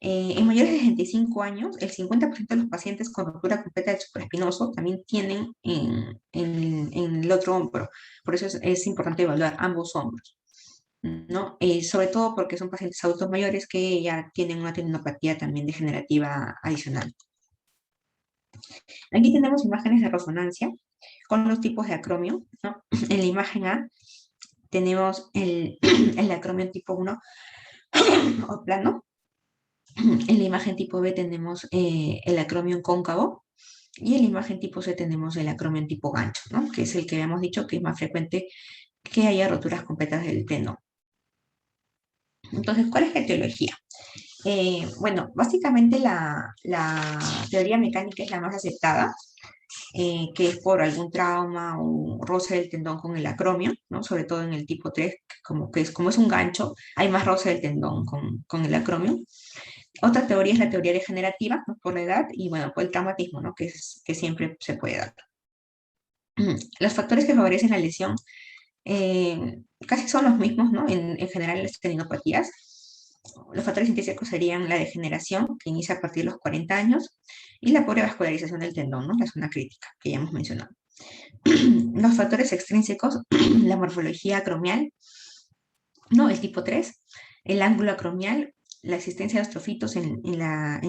En mayores de 65 años, el 50% de los pacientes con rotura completa del supraespinoso también tienen en el otro hombro. Por eso es importante evaluar ambos hombros, ¿no? Sobre todo porque son pacientes adultos mayores que ya tienen una tendinopatía también degenerativa adicional. Aquí tenemos imágenes de resonancia con los tipos de acromio, ¿no? En la imagen A tenemos el acromio tipo 1 o plano. En la imagen tipo B tenemos el acromio en cóncavo y en la imagen tipo C tenemos el acromio en tipo gancho, ¿no? Que es el que habíamos dicho que es más frecuente que haya roturas completas del tendón. Entonces, ¿cuál es la etiología? Bueno, básicamente la teoría mecánica es la más aceptada, que es por algún trauma o roce del tendón con el acromio, ¿no? Sobre todo en el tipo 3, como es un gancho, hay más roce del tendón con el acromio. Otra teoría es la teoría degenerativa, ¿no? Por la edad y, bueno, por el traumatismo, ¿no? Que siempre se puede dar. Los factores que favorecen la lesión casi son los mismos, ¿no? En general, en las tendinopatías. Los factores intrínsecos serían la degeneración, que inicia a partir de los 40 años, y la pobre vascularización del tendón, ¿no? La zona crítica, que ya hemos mencionado. Los factores extrínsecos, la morfología acromial, ¿no? El tipo 3, el ángulo acromial, la existencia de astrofitos en la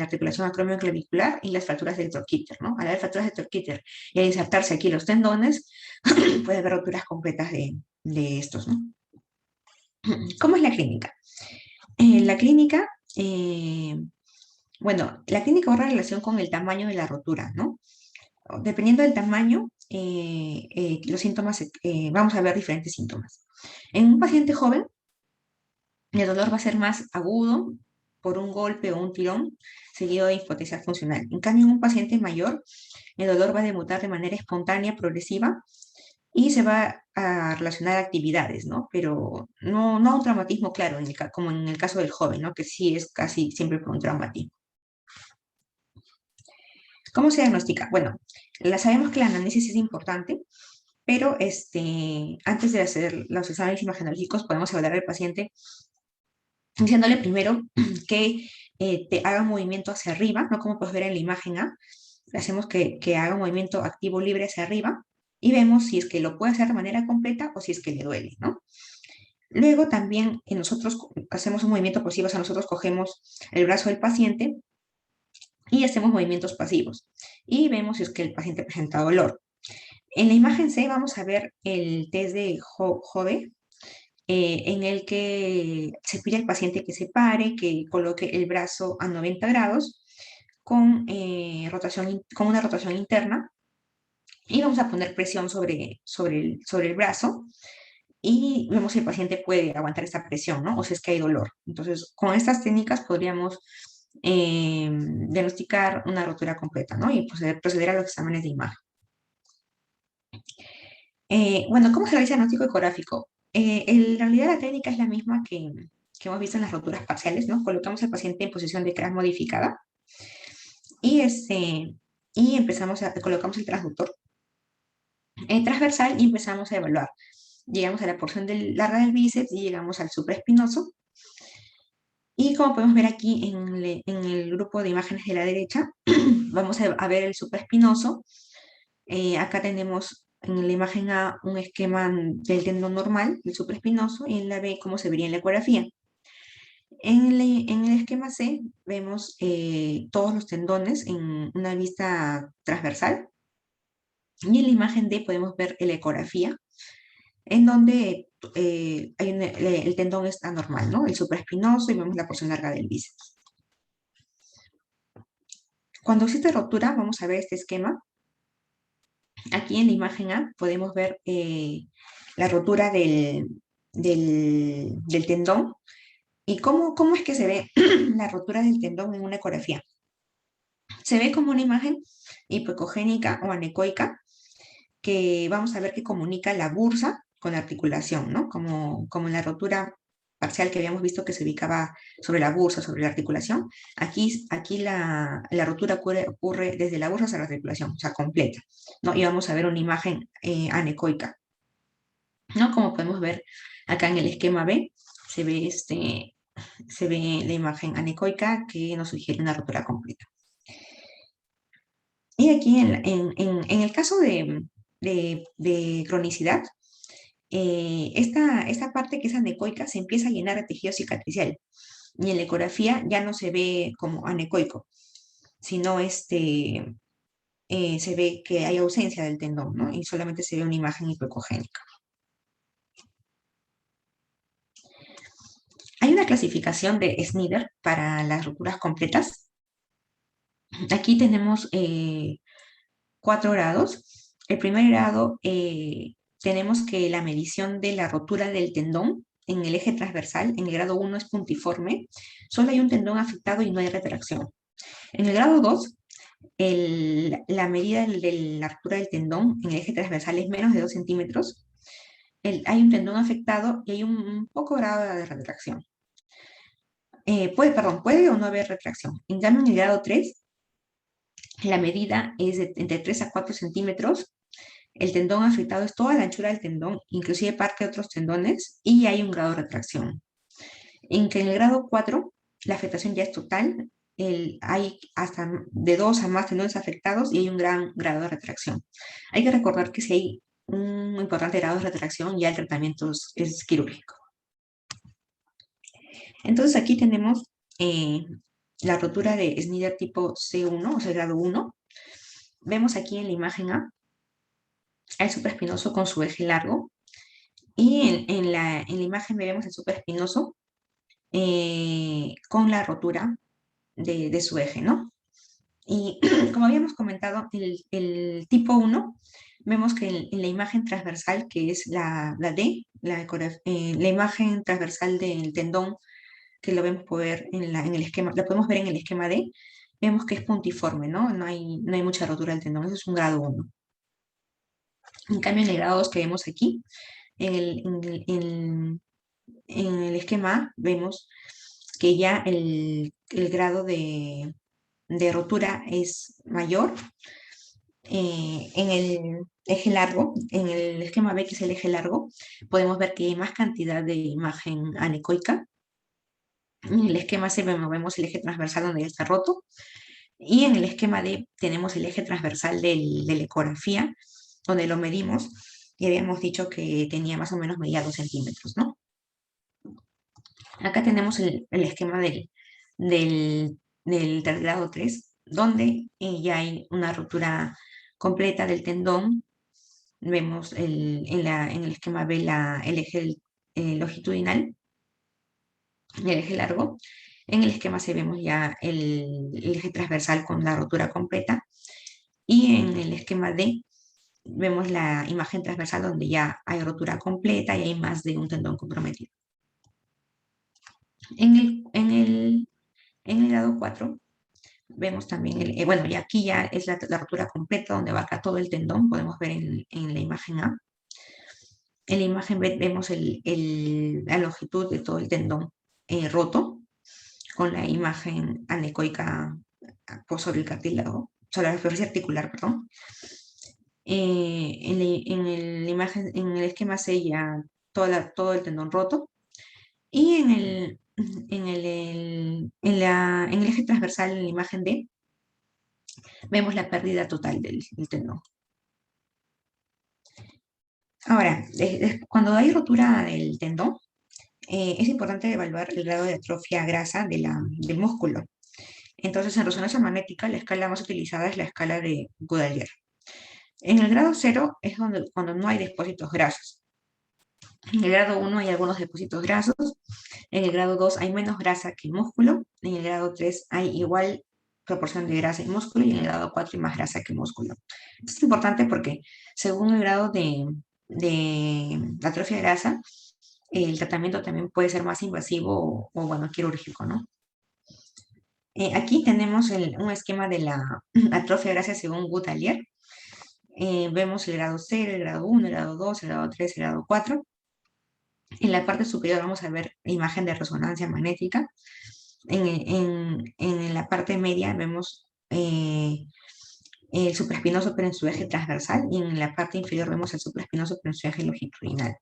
articulación acromioclavicular y las fracturas del troquíter, ¿no? Al haber fracturas del troquíter y al insertarse aquí los tendones, puede haber roturas completas de estos, ¿no? ¿Cómo es la clínica? La clínica, bueno, la clínica guarda relación con el tamaño de la rotura, ¿no? Dependiendo del tamaño, los síntomas, vamos a ver diferentes síntomas. En un paciente joven, el dolor va a ser más agudo por un golpe o un tirón, seguido de hipotesia funcional. En cambio, en un paciente mayor, el dolor va a debutar de manera espontánea, progresiva, y se va a relacionar a actividades, ¿no? Pero no a un traumatismo, claro, como en el caso del joven, ¿no? Que sí es casi siempre por un traumatismo. ¿Cómo se diagnostica? Bueno, sabemos que la anamnesis es importante, pero antes de hacer los exámenes imagenológicos podemos evaluar al paciente diciéndole primero que te haga un movimiento hacia arriba, ¿no? Como puedes ver en la imagen A, le hacemos que haga un movimiento activo libre hacia arriba y vemos si es que lo puede hacer de manera completa o si es que le duele, ¿no? Luego también nosotros hacemos un movimiento pasivo, o sea, nosotros cogemos el brazo del paciente y hacemos movimientos pasivos y vemos si es que el paciente presenta dolor. En la imagen C vamos a ver el test de Jode, en el que se pide al paciente que se pare, que coloque el brazo a 90 grados con una rotación interna y vamos a poner presión sobre el brazo y vemos si el paciente puede aguantar esta presión, ¿no? O si es que hay dolor. Entonces, con estas técnicas podríamos diagnosticar una rotura completa, ¿no? Y proceder a los exámenes de imagen. Bueno, ¿cómo se realiza el diagnóstico ecográfico? En realidad la técnica es la misma que hemos visto en las roturas parciales, ¿no? Colocamos al paciente en posición de CRAS modificada y, colocamos el transductor transversal y empezamos a evaluar. Llegamos a la porción larga del bíceps y llegamos al supraespinoso. Y como podemos ver aquí en el grupo de imágenes de la derecha, vamos a ver el supraespinoso. Acá tenemos en la imagen A un esquema del tendón normal, del supraespinoso, y en la B cómo se vería en la ecografía. En el esquema C vemos todos los tendones en una vista transversal. Y en la imagen D podemos ver la ecografía, en donde el tendón está normal, ¿no? El supraespinoso y vemos la porción larga del bíceps. Cuando existe rotura, vamos a ver este esquema. Aquí en la imagen A podemos ver la rotura del tendón. ¿Y cómo es que se ve la rotura del tendón en una ecografía? Se ve como una imagen hipocogénica o anecoica que vamos a ver que comunica la bursa con la articulación, ¿no? Como en la rotura parcial que habíamos visto que se ubicaba sobre la bursa, sobre la articulación. Aquí la rotura ocurre desde la bursa hacia la articulación, o sea, completa, ¿no? Y vamos a ver una imagen anecoica, ¿no? Como podemos ver acá en el esquema B, se ve la imagen anecoica que nos sugiere una rotura completa. Y aquí en el caso de cronicidad, esta parte que es anecoica se empieza a llenar de tejido cicatricial y en la ecografía ya no se ve como anecoico, sino se ve que hay ausencia del tendón, ¿no? Y solamente se ve una imagen hipocogénica. Hay una clasificación de Snyder para las rupturas completas. Aquí tenemos 4 grados. El primer grado tenemos que la medición de la rotura del tendón en el eje transversal, en el grado 1 es puntiforme, solo hay un tendón afectado y no hay retracción. En el grado 2, la medida de la rotura del tendón en el eje transversal es menos de 2 centímetros, hay un tendón afectado y hay un poco grado de retracción. Puede o no haber retracción. En cambio, en el grado 3, la medida es de entre 3 a 4 centímetros. El tendón afectado es toda la anchura del tendón, inclusive parte de otros tendones, y hay un grado de retracción. En que en el grado 4, la afectación ya es total, hay hasta de 2 a más tendones afectados y hay un gran grado de retracción. Hay que recordar que si hay un importante grado de retracción, ya el tratamiento es quirúrgico. Entonces aquí tenemos la rotura de Snyder tipo C1, o sea, grado 1. Vemos aquí en la imagen A al supraespinoso con su eje largo. Y en la imagen vemos el supraespinoso con la rotura de su eje, ¿no? Y como habíamos comentado, el tipo 1, vemos que en la imagen transversal, que es la D, la imagen transversal del tendón, que lo vemos poder en el esquema, lo podemos ver en el esquema D, vemos que es puntiforme, ¿no? No hay mucha rotura del tendón, eso es un grado 1. En cambio, en el grado 2 que vemos aquí, en el esquema A, vemos que ya el grado de rotura es mayor. En el eje largo, en el esquema B, que es el eje largo, podemos ver que hay más cantidad de imagen anecoica. En el esquema C vemos el eje transversal donde ya está roto. Y en el esquema D tenemos el eje transversal de la ecografía, donde lo medimos y habíamos dicho que tenía más o menos medida 2 centímetros, ¿no? Acá tenemos el esquema del grado 3, donde ya hay una rotura completa del tendón. Vemos en el esquema B el eje longitudinal, el eje largo. En el esquema C vemos ya el eje transversal con la rotura completa. Y en el esquema D vemos la imagen transversal donde ya hay rotura completa y hay más de un tendón comprometido. En el grado 4 vemos también, y aquí ya es la rotura completa donde abarca todo el tendón, podemos ver en la imagen A. En la imagen B vemos la longitud de todo el tendón roto, con la imagen anecoica sobre el cartílago, sobre la superficie articular, perdón. En la imagen, en el esquema C ya todo el tendón roto. Y en el eje transversal, en la imagen D, vemos la pérdida total del tendón. Ahora, cuando hay rotura del tendón, es importante evaluar el grado de atrofia grasa del músculo. Entonces, en resonancia magnética, la escala más utilizada es la escala de Goodyear. En el grado 0 es cuando no hay depósitos grasos. En el grado 1 hay algunos depósitos grasos. En el grado 2 hay menos grasa que músculo. En el grado 3 hay igual proporción de grasa y músculo, y en el grado 4 hay más grasa que músculo. Esto es importante porque según el grado de atrofia de grasa, el tratamiento también puede ser más invasivo o bueno, quirúrgico, ¿no? Aquí tenemos un esquema de la atrofia de grasa según Gutalier. Vemos el grado 0, el grado 1, el grado 2, el grado 3, el grado 4. En la parte superior vamos a ver imagen de resonancia magnética. En la parte media vemos el supraespinoso pero en su eje transversal, y en la parte inferior vemos el supraespinoso pero en su eje longitudinal.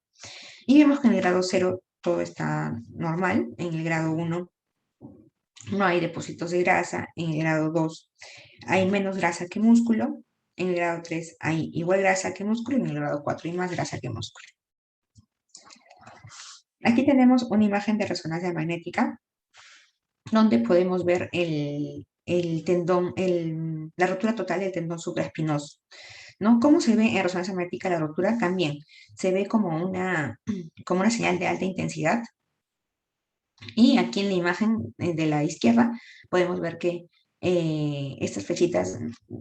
Y vemos que en el grado 0 todo está normal, en el grado 1 no hay depósitos de grasa, en el grado 2 hay menos grasa que músculo, en el grado 3 hay igual grasa que músculo, y en el grado 4 hay más grasa que músculo. Aquí tenemos una imagen de resonancia magnética donde podemos ver el tendón, la rotura total del tendón supraespinoso, ¿no? ¿Cómo se ve en resonancia magnética la rotura? También se ve como una señal de alta intensidad. Y aquí en la imagen de la izquierda podemos ver que estas flechitas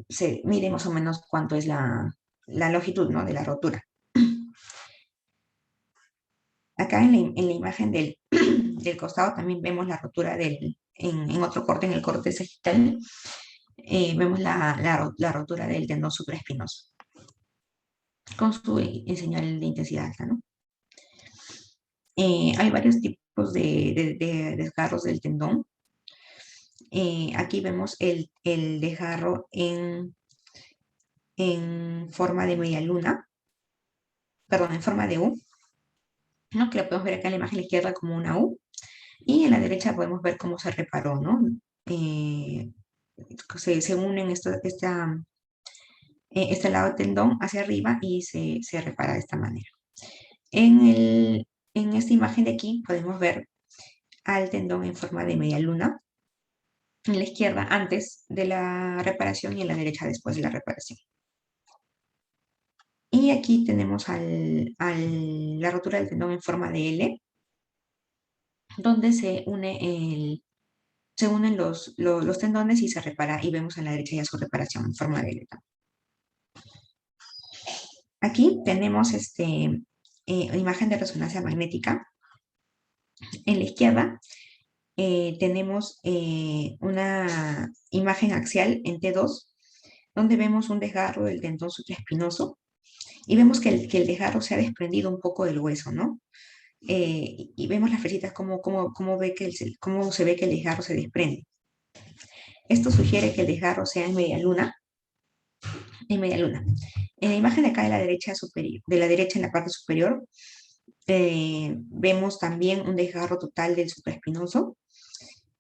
se mide más o menos cuánto es la longitud, ¿no?, de la rotura. Acá en la imagen del costado también vemos la rotura en otro corte, en el corte sagital, vemos la rotura del tendón supraespinoso con su señal de intensidad alta, ¿no? Hay varios tipos de desgarros del tendón. Aquí vemos el desgarro en forma de media luna, perdón, en forma de U, ¿no?, que lo podemos ver acá en la imagen a la izquierda como una U, y en la derecha podemos ver cómo se reparó, ¿no? Se unen este lado del tendón hacia arriba y se repara de esta manera. En esta imagen de aquí podemos ver al tendón en forma de media luna, en la izquierda antes de la reparación y en la derecha después de la reparación. Y aquí tenemos la rotura del tendón en forma de L, donde se unen los tendones y se repara, y vemos en la derecha ya su reparación en forma de L. Aquí tenemos imagen de resonancia magnética. En la izquierda tenemos una imagen axial en T2, donde vemos un desgarro del tendón supraespinoso, y vemos que el desgarro se ha desprendido un poco del hueso, ¿no? Y vemos las flechitas cómo se ve que el desgarro se desprende. Esto sugiere que el desgarro sea en media luna. En la imagen de acá de la derecha superior, en la parte superior, vemos también un desgarro total del supraespinoso,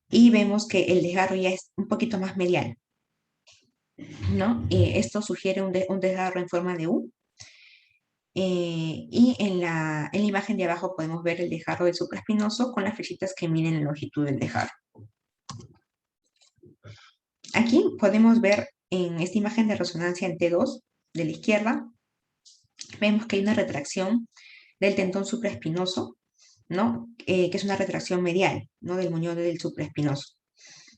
y vemos que el desgarro ya es un poquito más medial, ¿no? Esto sugiere un desgarro en forma de U. Y en la imagen de abajo podemos ver el desgarro del supraespinoso con las flechitas que miden la longitud del desgarro. Aquí podemos ver en esta imagen de resonancia en T2 de la izquierda, vemos que hay una retracción del tendón supraespinoso, ¿no? Que es una retracción medial, ¿no?, del moñón del supraespinoso.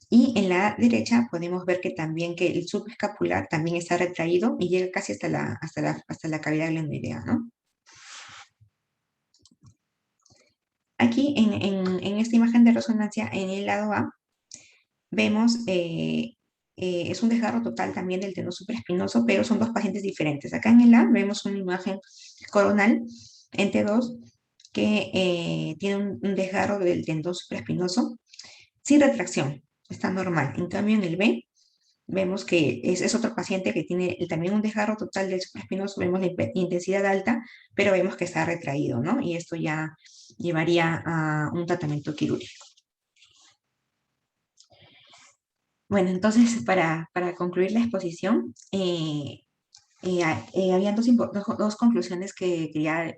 Y en la derecha podemos ver que también que el subescapular también está retraído y llega casi hasta la cavidad glenoidea, ¿no? Aquí en esta imagen de resonancia en el lado A vemos es un desgarro total también del tendón supraespinoso, pero son dos pacientes diferentes. Acá en el A vemos una imagen coronal en T2 que tiene un desgarro del tendón supraespinoso sin retracción, está normal. En cambio en el B vemos que es otro paciente que tiene también un desgarro total del supraespinoso, vemos la intensidad alta, pero vemos que está retraído, ¿no? Y esto ya llevaría a un tratamiento quirúrgico. Bueno, entonces para concluir la exposición, habían dos conclusiones que quería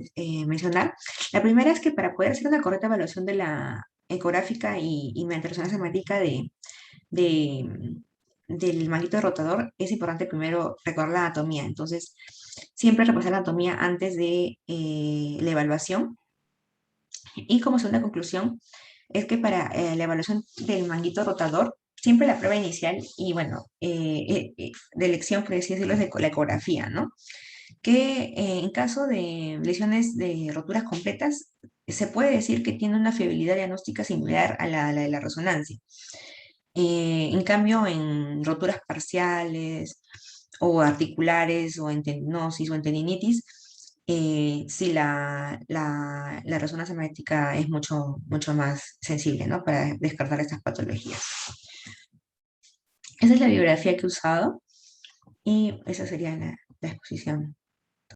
mencionar. La primera es que para poder hacer una correcta evaluación de la ecográfica y mediante resonancia magnética del manguito rotador, es importante primero recordar la anatomía. Entonces, siempre repasar la anatomía antes de la evaluación. Y como segunda conclusión, es que para la evaluación del manguito rotador, siempre la prueba inicial y bueno, de elección, por así decirlo, es de la ecografía, ¿no? Que en caso de lesiones de roturas completas, se puede decir que tiene una fiabilidad diagnóstica similar a la de la resonancia. En cambio, en roturas parciales o articulares o en tendinosis o en tendinitis, sí la resonancia magnética es mucho más sensible, ¿no? Para descartar estas patologías. Esa es la bibliografía que he usado y esa sería la exposición.